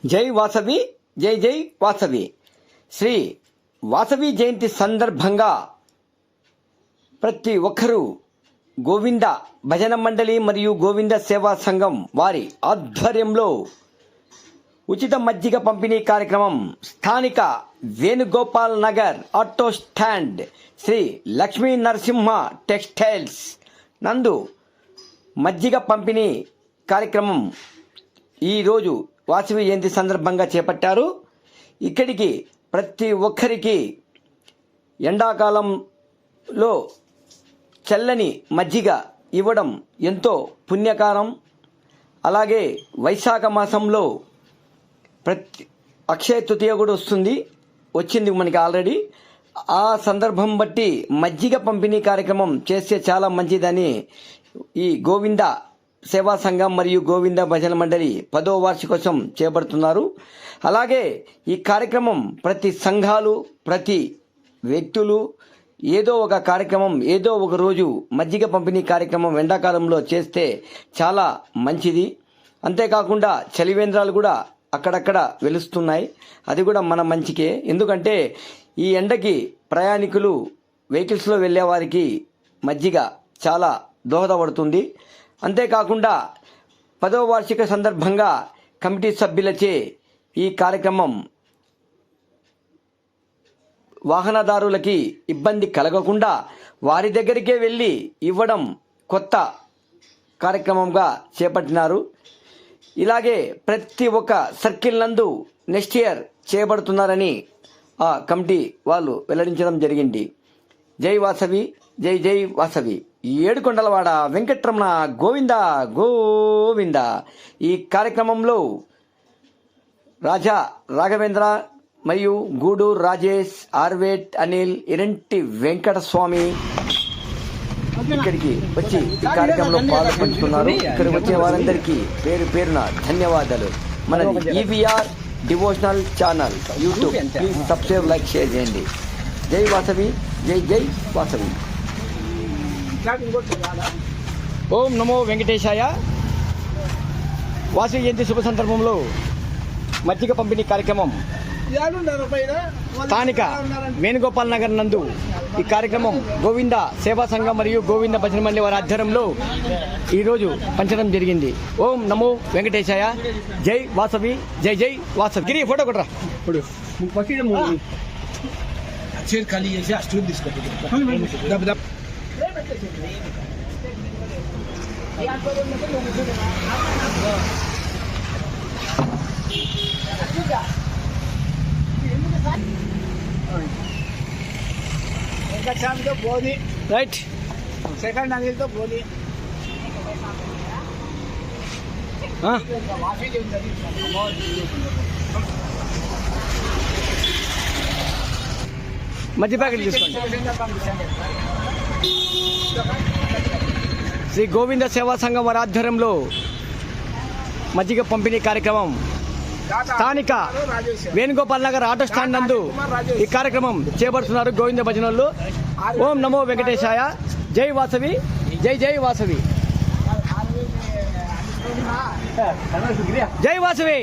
జై వాసవి, జై జై వాసవి. శ్రీ వాసవి జయంతి సందర్భంగా ప్రతి ఒక్కరూ గోవింద భజన మండలి మరియు గోవింద సేవా సంఘం వారి ఆధ్వర్యంలో ఉచిత మజ్జిగ పంపిణీ కార్యక్రమం స్థానిక Venugopal Nagar auto stand Shri Lakshmi Narasimha textiles నందు మజ్జిగ పంపిణీ కార్యక్రమం ఈరోజు వాసవి జయంతి సందర్భంగా చేపట్టారు. ఇక్కడికి ప్రతి ఒక్కరికి ఎండాకాలంలో చల్లని మజ్జిగ ఇవ్వడం ఎంతో పుణ్యకారం. అలాగే వైశాఖ మాసంలో అక్షయ తృతీయ కూడా వచ్చింది మనకి ఆల్రెడీ. ఆ సందర్భం బట్టి మజ్జిగ పంపిణీ కార్యక్రమం చేస్తే చాలా మంచిదని ఈ గోవింద సేవా సంఘం మరియు గోవింద భజన మండలి 10వ వార్షికోత్సవం చేపడుతున్నారు. అలాగే ఈ కార్యక్రమం ప్రతి సంఘాలు, ప్రతి వ్యక్తులు ఏదో ఒక కార్యక్రమం, ఏదో ఒక రోజు మజ్జిగ పంపిణీ కార్యక్రమం ఎండాకాలంలో చేస్తే చాలా మంచిది. అంతేకాకుండా చలివేంద్రాలు కూడా అక్కడక్కడ వెలుస్తున్నాయి. అది కూడా మన మంచికే. ఎందుకంటే ఈ ఎండకి ప్రయాణికులు వెహికల్స్లో వెళ్ళే వారికి మజ్జిగ చాలా దోహదపడుతుంది. అంతేకాకుండా 10వ వార్షిక సందర్భంగా కమిటీ సభ్యులచే ఈ కార్యక్రమం వాహనదారులకి ఇబ్బంది కలగకుండా వారి దగ్గరికే వెళ్ళి ఇవ్వడం కొత్త కార్యక్రమంగా చేపట్టినారు. ఇలాగే ప్రతి ఒక్క సర్కిల్ నందు నెక్స్ట్ ఇయర్ చేయబడుతున్నారని ఆ కమిటీ వాళ్ళు వెల్లడించడం జరిగింది. జై వాసవి, జై జై వాసవి. ఏడుకొండలవాడ వెంకటరమణ గోవింద గోవింద. ఈ కార్యక్రమంలో రాజా రాఘవేంద్ర మరియు గూడూరు రాజేష్, ఆర్వేట్ అనిల్, ఇరంటి వెంకటస్వామి ఇక్కడికి వచ్చి ఈ కార్యక్రమంలో పాల్పంచుకున్నారు. ఇక్కడికి వచ్చిన వారందరికీ పేరు పేరున ధన్యవాదాలు. మనది EVR devotional channel YouTube, please subscribe, like, share చేయండి. జై వాసవి, జై జై వాసవి. ఓం నమో వెంకటేశాయ. వాసవి జయంతి శుభ సందర్భంలో మజ్జిగ పంపిణీ కార్యక్రమం స్థానిక వేణుగోపాల్ నగర్ నందు ఈ కార్యక్రమం గోవింద సేవా సంఘం మరియు గోవింద భజన మండలి వారి ఆధ్వర్యంలో ఈరోజు పంచడం జరిగింది. ఓం నమో వెంకటేశాయ. జై వాసవి, జై జై వాసవి. గిరి ఫోటో కొట్టరా. ఖాళీ చేసి ఆ స్టూల్ తీసుకుంటాం. రైట్. సెకండ్ అనిల్తో బోలి మధ్య ప్యాకెట్ తీసుకోండి. శ్రీ గోవింద సేవా సంఘం వారి ఆధ్వర్యంలో మజ్జిగ పంపిణీ కార్యక్రమం స్థానిక వేణుగోపాల్ నగర్ ఆటో స్టాండ్ నందు ఈ కార్యక్రమం చేపడుతున్నారు గోవింద భజనలు. ఓం నమో వెంకటేశాయ. జై వాసవి, జై జై వాసవి. జై వాసవి.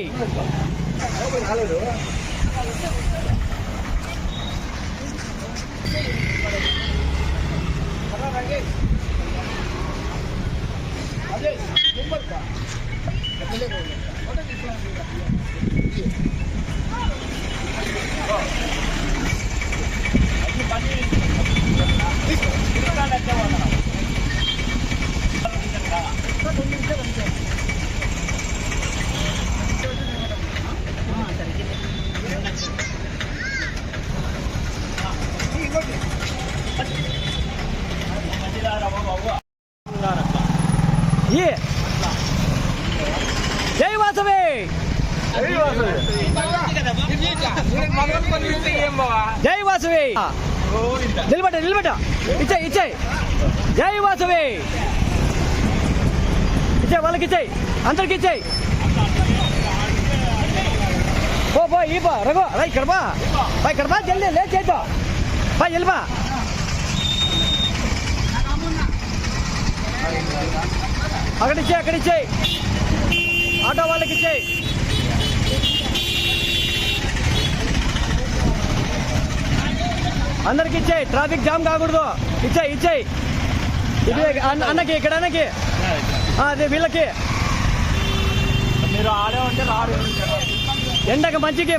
జై వాసవి. జై వాసవి. నిలబెట్ట ఇచ్చాయి. జై వాసవి. ఇచ్చాయి, వాళ్ళకి ఇచ్చాయి, అందరికి ఇచ్చాయి. పో ఈ పో రఘు, ఇక్కడ బా జల్దీ లే చేద్దాం. వెళ్ళిపా. అక్కడిచ్చే ఆటో వాళ్ళకి ఇచ్చేయి. అందరికి ఇచ్చేయి, ట్రాఫిక్ జామ్ కాకూడదు. ఇచ్చేయి ఇచ్చేయి. ఇది అన్నకి ఇక్కడ అన్నకి అదే వీళ్ళకి మీరు ఆడే ఉంటే రాడు. ఎండక మజ్జిగ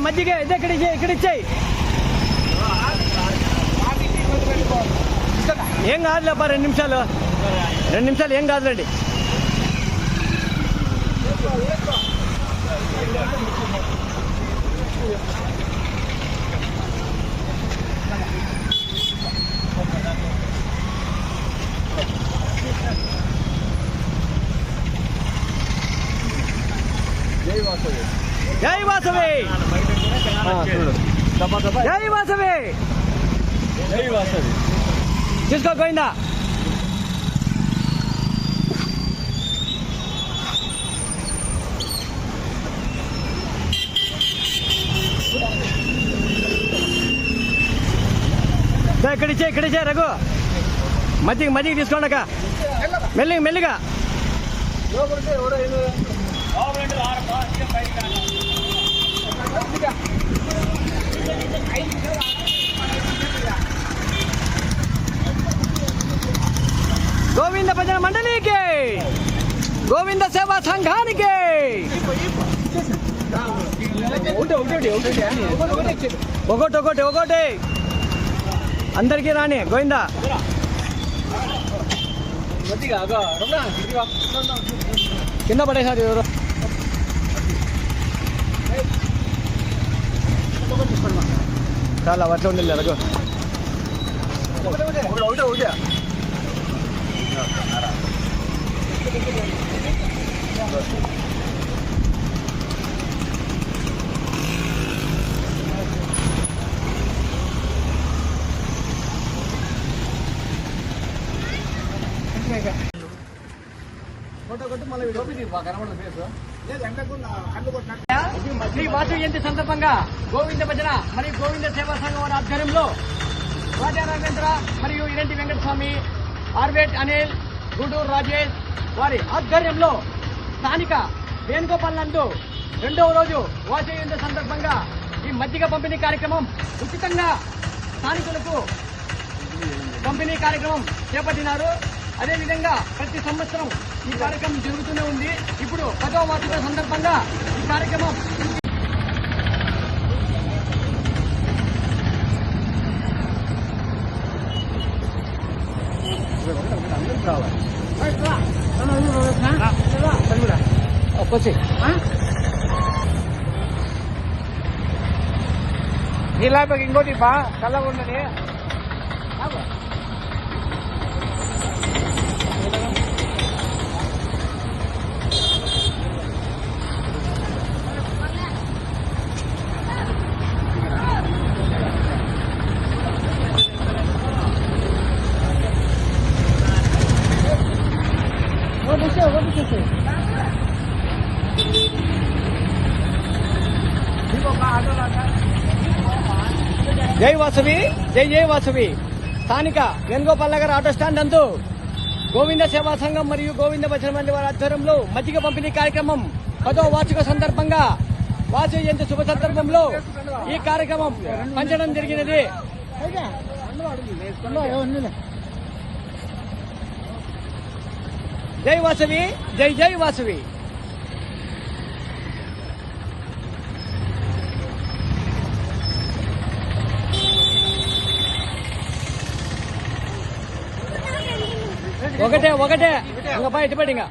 ఇదే ఇక్కడ ఇచ్చేయి. ఏం కాదులేపా, 2 నిమిషాలు ఏం కాదులేండి. జై వాసవి. జై వాసవి. తీసుకో గోవిందా. ఇక్కడ ఇచ్చే రఘు. మజ్జిగ తీసుకోండి అక్క. మెల్లిగా గోవింద భజన మండలికి, గోవింద సేవా సంఘానికి. ఒకటి అందరికీ రాని గోవిందా. కింద పడేసారు ఎవరు. చాలా అట్లా ఉండాలి రఘు. శ్రీ వాసవి జయంతి సందర్భంగా గోవింద భజన మరియు గోవింద సేవా సంఘం వారి ఆధ్వర్యంలో రాజా రాఘవేంద్ర మరియు ఇరంటి వెంకటస్వామి, ఆర్వేట్ అనిల్, గూడూరు రాజేష్ వారి ఆధ్వర్యంలో స్థానిక వేణుగోపాల్ నందు 2వ రోజు వాసవి జయంతి సందర్భంగా ఈ మజ్జిగ పంపిణీ కార్యక్రమం ఉచితంగా స్థానికులకు పంపిణీ కార్యక్రమం చేపట్టినారు. అదేవిధంగా ప్రతి సంవత్సరం ఈ కార్యక్రమం జరుగుతూనే ఉంది. ఇప్పుడు 10వ వార్షిక సందర్భంగా ఈ కార్యక్రమం ఇలా ఇంకోటి బా చల్లగా ఉన్నది. జై వాసవి. జై వాసవి. స్థానిక వేణుగోపాల్ నగర్ ఆటో స్టాండ్ నందు గోవింద సేవా సంఘం మరియు గోవింద భజన మండలి వారి ఆధ్వర్యంలో మజ్జిగ పంపిణీ కార్యక్రమం 10వ వార్షిక సందర్భంగా వాసవి జయంతి శుభ సందర్భంలో ఈ కార్యక్రమం పంచడం జరిగినది. జై వాసవి. జై వాసవి. ఒకటే ఇంకా ఇటుపడి ఇంకా